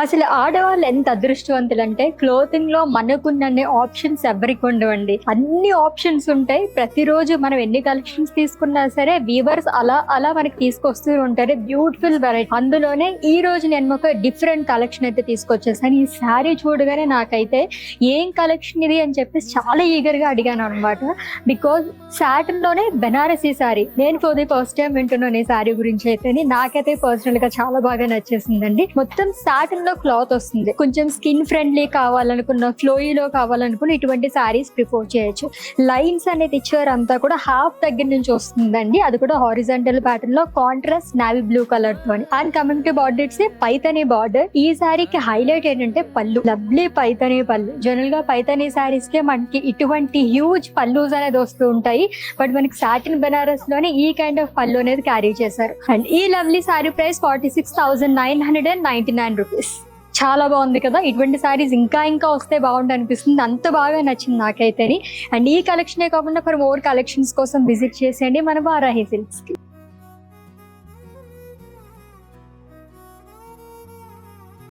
అసలు ఆడవాళ్ళు ఎంత అదృష్టవంతులంటే క్లోతింగ్ లో మనకున్న ఆప్షన్స్ ఎవరికి ఉండవండి. అన్ని ఆప్షన్స్ ఉంటాయి. ప్రతిరోజు మనం ఎన్ని కలెక్షన్స్ తీసుకున్నా సరే వీవర్స్ అలా అలా మనకి తీసుకొస్తూ ఉంటారు బ్యూటిఫుల్ వెరైటీ. అందులోనే ఈ రోజు నేను ఒక డిఫరెంట్ కలెక్షన్ అయితే తీసుకొచ్చేసాను. ఈ శారీ చూడగానే నాకైతే ఏం కలెక్షన్ ఇది అని చెప్పి చాలా ఈగర్ గా అడిగాను అనమాట. బికాజ్ సాటిన్ లోనే బెనారసీ శారీ, నేను ఫర్ ది ఫస్ట్ టైం వింటున్నాను ఈ శారీ గురించి. అయితే నాకైతే పర్సనల్ గా చాలా బాగా నచ్చేసిందండి. మొత్తం సాటిన్ లో క్లాత్ వస్తుంది. కొంచెం స్కిన్ ఫ్రెండ్లీ కావాలనుకున్న, ఫ్లోయిలో కావాలనుకున్న ఇటువంటి శారీస్ ప్రిఫర్ చేయొచ్చు. లైన్స్ అనేది ఇచ్చారు అంతా కూడా హాఫ్ దగ్గర నుంచి వస్తుందండి. అది కూడా హారిజాంటల్ ప్యాటర్న్ లో కాంట్రాస్ట్ నావీ బ్లూ కలర్ తో. And coming to border, it's Paithani border. ఈ శారీకి హైలైట్ ఏంటంటే పళ్ళు, లవ్లీ పైతనీ పళ్ళు. జనరల్ గా పైతనీ శారీస్ కే మనకి ఇటువంటి హ్యూజ్ పల్లూస్ అనేది వస్తూ ఉంటాయి. బట్ మనకి సాటిన్ బెనారస్ లోనే ఈ కైండ్ ఆఫ్ పళ్ళు అనేది క్యారీ చేశారు. అండ్ ఈ లవ్లీ శారీ ప్రైస్ 46,999 రూపీస్. చాలా బాగుంది కదా. ఇటువంటి శారీస్ ఇంకా ఇంకా వస్తే బాగుంది అనిపిస్తుంది. అంత బాగా నచ్చింది నాకైతే. అండ్ ఈ కలెక్షనే కాకుండా ఫర్ మోర్ కలెక్షన్స్ కోసం విజిట్ చేసేయండి మన వారాహి సిల్క్స్ కి.